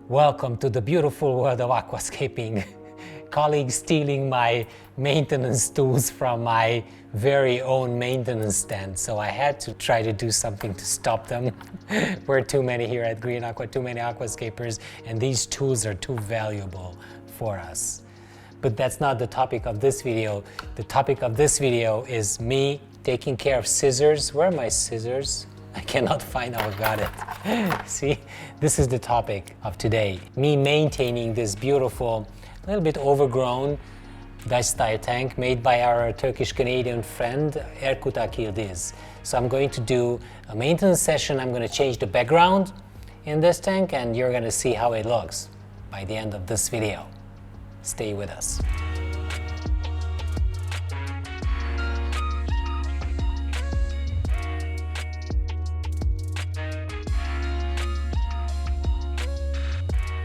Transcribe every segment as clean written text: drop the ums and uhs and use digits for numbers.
Welcome to the beautiful world of aquascaping. Colleagues stealing my maintenance tools from my very own maintenance stand, so I had to try to do something to stop them. We're too many here at Green Aqua, too many aquascapers, and these tools are too valuable for us. But that's not the topic of this video. The topic of this video is me taking care of scissors. Where are my scissors? I cannot find, oh, I got it. See, this is the topic of today. Me maintaining this beautiful, a little bit overgrown Dutch style tank made by our Turkish-Canadian friend Erkut and Balazs. So I'm going to do a maintenance session. I'm going to change the background in this tank and you're going to see how it looks by the end of this video. Stay with us.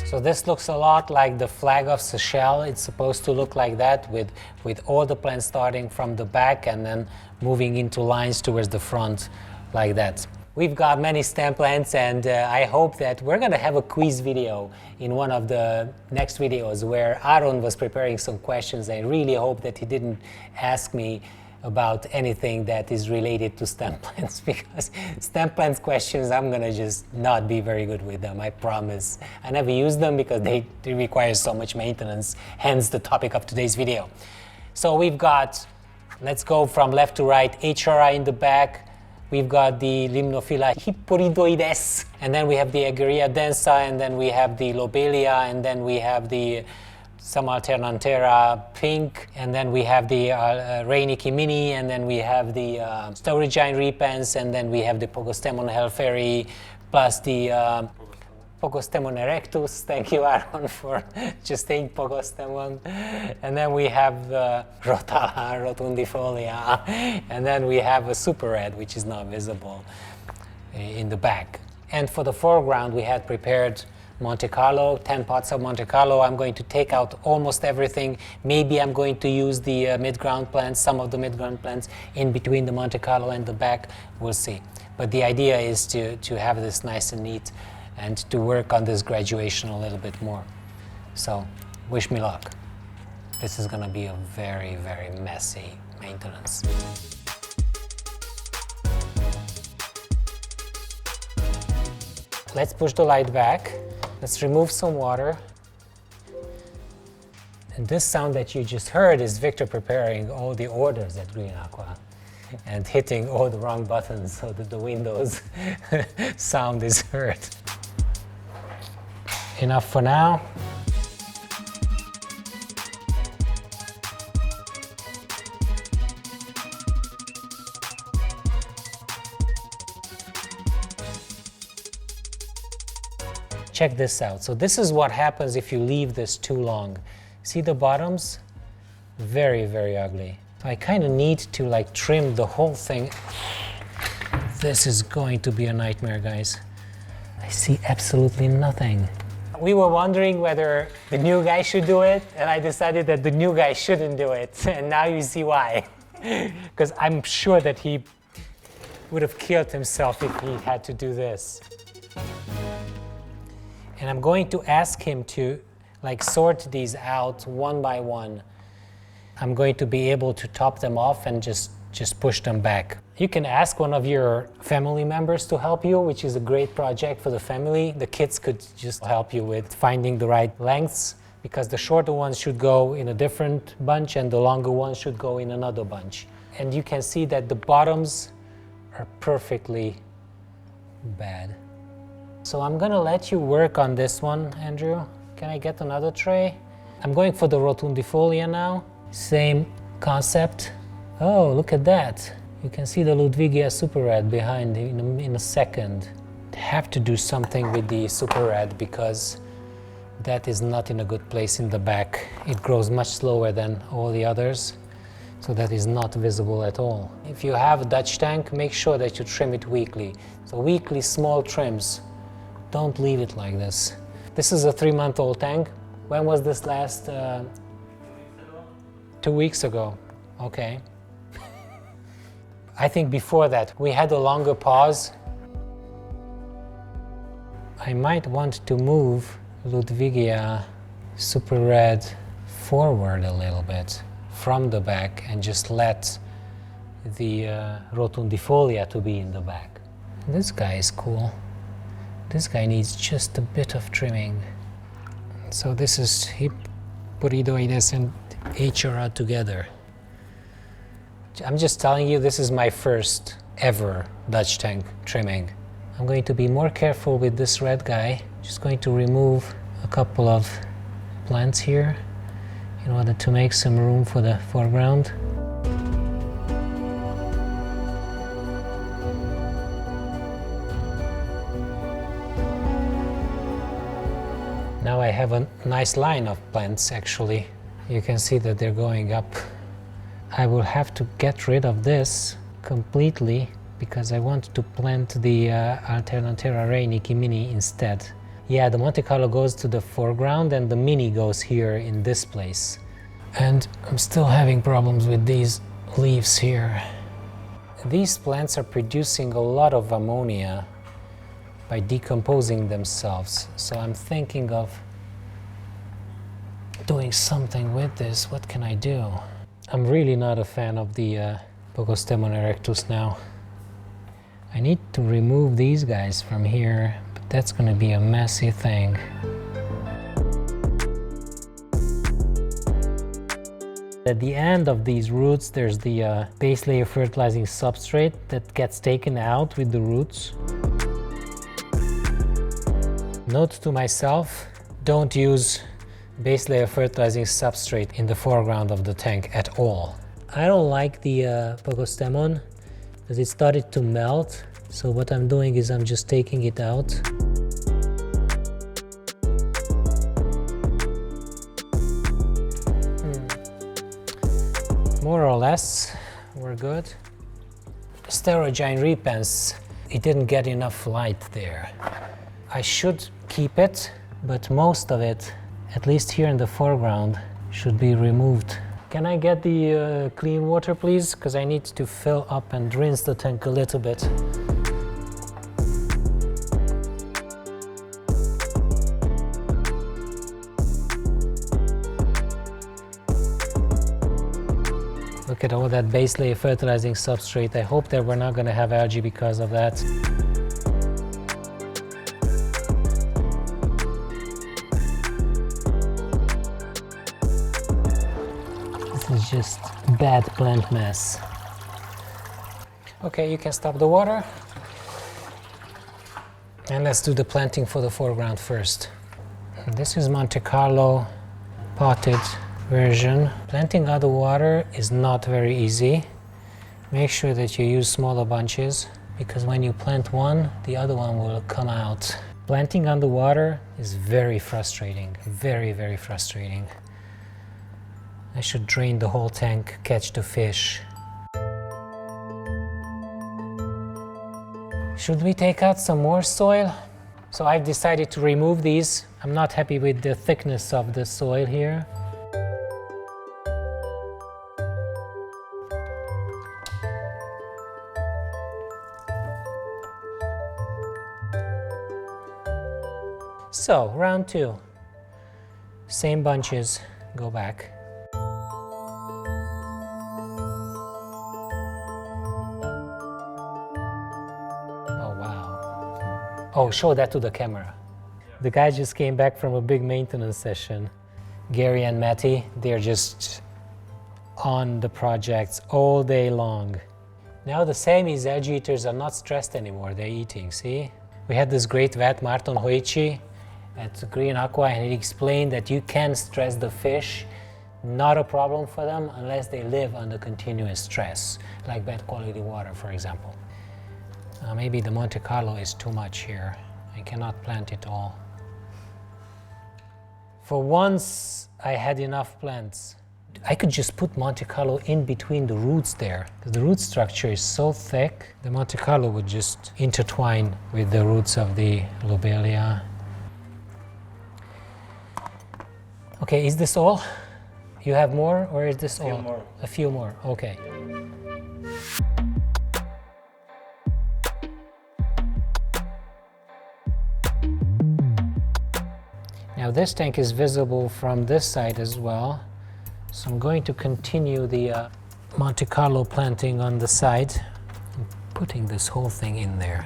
So this looks a lot like the flag of Seychelles. It's supposed to look like that with all the plants starting from the back and then moving into lines towards the front like that. We've got many stem plants and I hope that we're going to have a quiz video in one of the next videos where Aaron was preparing some questions. I really hope that he didn't ask me about anything that is related to stem plants, because stem plants questions, I'm gonna just not be very good with them, I promise. I never use them because they require so much maintenance, hence the topic of today's video. So we've got, let's go from left to right, HRI in the back, we've got the Limnophila hyporidoides, and then we have the Aegeria densa, and then we have the Lobelia, and then we have the some alternantera pink, and then we have the Reiniki mini, and then we have the Storigine repens, and then we have the Pogostemon helferi, plus the Pogostemon erectus. Thank you, Aaron, for just saying Pogostemon. And then we have the Rotala rotundifolia, and then we have a super red, which is not visible in the back. And for the foreground, we had prepared Monte Carlo, 10 pots of Monte Carlo. I'm going to take out almost everything. Maybe I'm going to use the mid-ground plants, some of the mid-ground plants in between the Monte Carlo and the back. We'll see. But the idea is to have this nice and neat and to work on this graduation a little bit more. So wish me luck. This is going to be a very, very messy maintenance. Let's push the light back. Let's remove some water. And this sound that you just heard is Victor preparing all the orders at Green Aqua and hitting all the wrong buttons so that the Windows sound is heard. Enough for now. Check this out. So this is what happens if you leave this too long. See the bottoms? Very, very ugly. So I kind of need to like trim the whole thing. This is going to be a nightmare, guys. I see absolutely nothing. We were wondering whether the new guy should do it, and I decided that the new guy shouldn't do it. And now you see why. Because I'm sure that he would have killed himself if he had to do this. And I'm going to ask him to like sort these out one by one. I'm going to be able to top them off and just push them back. You can ask one of your family members to help you, which is a great project for the family. The kids could just help you with finding the right lengths, because the shorter ones should go in a different bunch and the longer ones should go in another bunch. And you can see that the bottoms are perfectly bad. So I'm gonna let you work on this one, Andrew. Can I get another tray? I'm going for the rotundifolia now. Same concept. Oh, look at that. You can see the Ludwigia super red behind in a second. I have to do something with the super red because that is not in a good place in the back. It grows much slower than all the others, so that is not visible at all. If you have a Dutch tank, make sure that you trim it weekly. So weekly small trims. Don't leave it like this. This is a 3-month-old tank. When was this last? 2 weeks ago. Okay. I think before that we had a longer pause. I might want to move Ludwigia super red forward a little bit from the back and just let the rotundifolia to be in the back. This guy is cool. This guy needs just a bit of trimming. So this is Hippuridoides and HRA together. I'm just telling you, this is my first ever Dutch tank trimming. I'm going to be more careful with this red guy. Just going to remove a couple of plants here in order to make some room for the foreground. Now I have a nice line of plants actually. You can see that they're going up. I will have to get rid of this completely because I want to plant the Alternatera Reiniki Mini instead. Yeah, the Monte Carlo goes to the foreground and the Mini goes here in this place. And I'm still having problems with these leaves here. These plants are producing a lot of ammonia by decomposing themselves. So I'm thinking of doing something with this. What can I do? I'm really not a fan of the Pogostemon erectus now. I need to remove these guys from here, but that's going to be a messy thing. At the end of these roots, there's the base layer fertilizing substrate that gets taken out with the roots. Note to myself, don't use base layer fertilizing substrate in the foreground of the tank at all. I don't like the Pogostemon because it started to melt. So what I'm doing is I'm just taking it out. More or less, we're good. Sterogyne repens, it didn't get enough light there. I should keep it, but most of it, at least here in the foreground, should be removed. Can I get the clean water, please? Because I need to fill up and rinse the tank a little bit. Look at all that base layer fertilizing substrate. I hope that we're not going to have algae because of that. This is just bad plant mess. Okay, you can stop the water. And let's do the planting for the foreground first. This is Monte Carlo potted version. Planting out of water is not very easy. Make sure that you use smaller bunches because when you plant one, the other one will come out. Planting underwater is very frustrating, very, very frustrating. I should drain the whole tank, catch the fish. Should we take out some more soil? So I've decided to remove these. I'm not happy with the thickness of the soil here. So, round two. Same bunches, go back. Oh, wow. Oh, show that to the camera. The guys just came back from a big maintenance session. Gary and Matty, they're just on the projects all day long. Now the Siamese edge eaters are not stressed anymore, they're eating, see? We had this great vet, Marton Hoichi, at Green Aqua, and he explained that you can stress the fish, not a problem for them unless they live under continuous stress, like bad quality water, for example. Maybe the Monte Carlo is too much here. I cannot plant it all. For once, I had enough plants. I could just put Monte Carlo in between the roots there, because the root structure is so thick, the Monte Carlo would just intertwine with the roots of the lobelia. Okay, is this all? You have more, or is this all? A few more. A few more, okay. Now this tank is visible from this side as well, so I'm going to continue the Monte Carlo planting on the side, and putting this whole thing in there,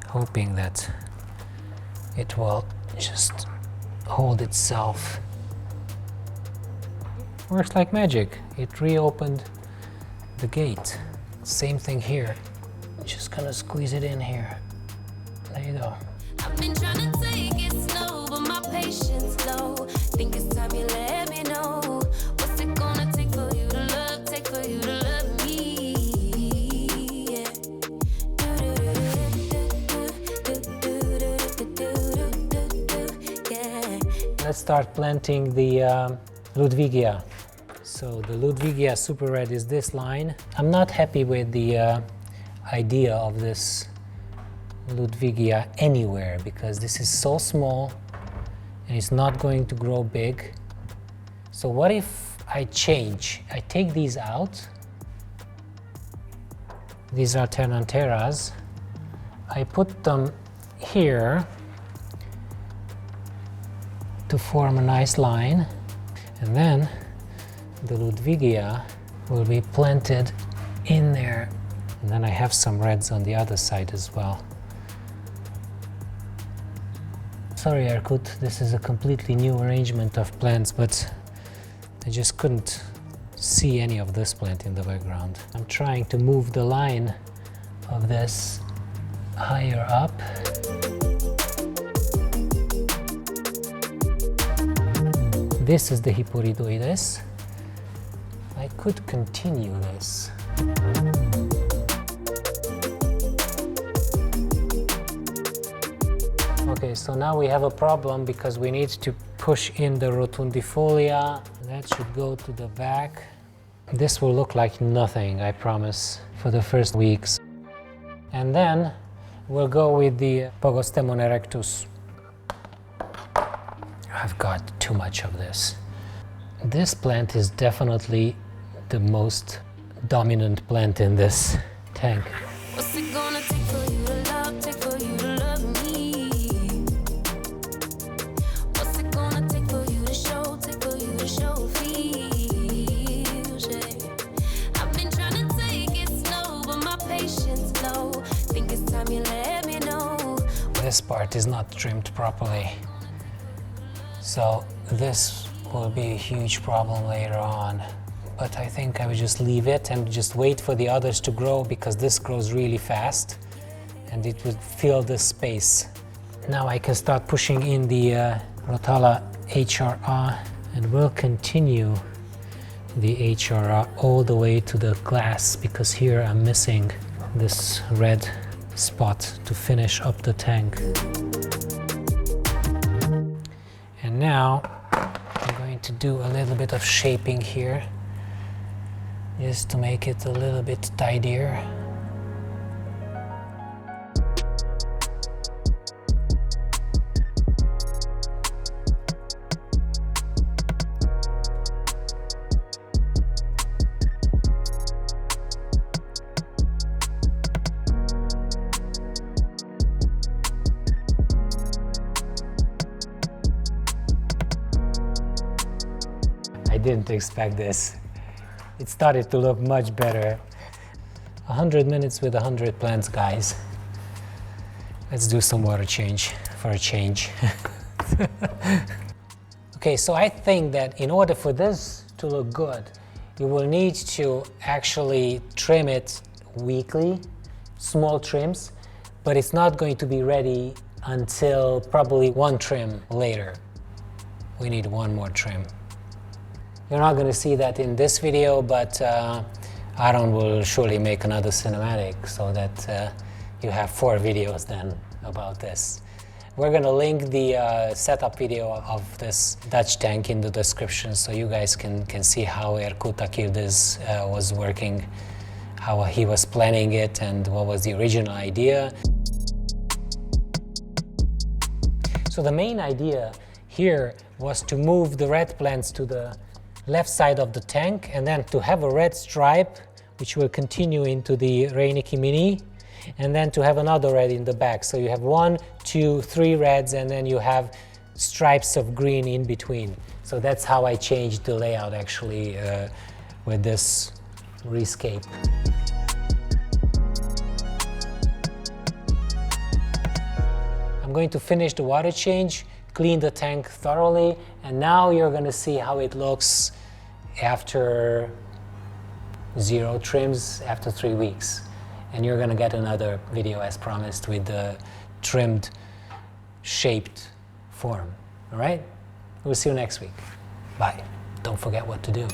hoping that it will just hold itself. Works like magic. It reopened the gate. Same thing here. Just gonna squeeze it in here. There you go. I've been trying to take it slow, but my patience low. Think it's time you let me know. What's it gonna take for you to love me? Yeah. Yeah. Let's start planting the Ludwigia. So the Ludwigia Super Red is this line. I'm not happy with the idea of this Ludwigia anywhere because this is so small and it's not going to grow big. So what if I change? I take these out. These are Ternanteras. I put them here to form a nice line, and then the Ludwigia will be planted in there, and then I have some reds on the other side as well. Sorry Erkut, this is a completely new arrangement of plants, but I just couldn't see any of this plant in the background. I'm trying to move the line of this higher up. This is the Hyporidoides. I could continue this. Okay, so now we have a problem because we need to push in the rotundifolia. That should go to the back. This will look like nothing, I promise, for the first weeks. And then we'll go with the Pogostemon erectus. I've got too much of this. This plant is definitely the most dominant plant in this tank. What's it gonna take for you to love me? What's it gonna take for you to show feels, yeah. I've been trying to take it slow, but my patience low. Think it's time you let me know. This part is not trimmed properly, so this will be a huge problem later on. But I think I would just leave it and just wait for the others to grow, because this grows really fast and it would fill the space. Now I can start pushing in the Rotala HRA, and we'll continue the HRA all the way to the glass, because here I'm missing this red spot to finish up the tank. And now I'm going to do a little bit of shaping here, just to make it a little bit tidier. I didn't expect this. It started to look much better. 100 minutes with 100 plants, guys. Let's do some water change for a change. Okay, so I think that in order for this to look good, you will need to actually trim it weekly, small trims, but it's not going to be ready until probably one trim later. We need one more trim. You're not going to see that in this video, but Aaron will surely make another cinematic so that you have 4 videos then about this. We're going to link the setup video of this Dutch tank in the description, so you guys can see how Erkut was working, how he was planning it, and what was the original idea. So the main idea here was to move the red plants to the left side of the tank, and then to have a red stripe which will continue into the Reiniki Mini, and then to have another red in the back. So you have 1, 2, 3 reds, and then you have stripes of green in between. So that's how I changed the layout actually with this rescape. I'm going to finish the water change, clean the tank thoroughly, and now you're going to see how it looks after 0 trims, after 3 weeks. And you're going to get another video as promised with the trimmed, shaped form. All right? We'll see you next week. Bye. Don't forget what to do.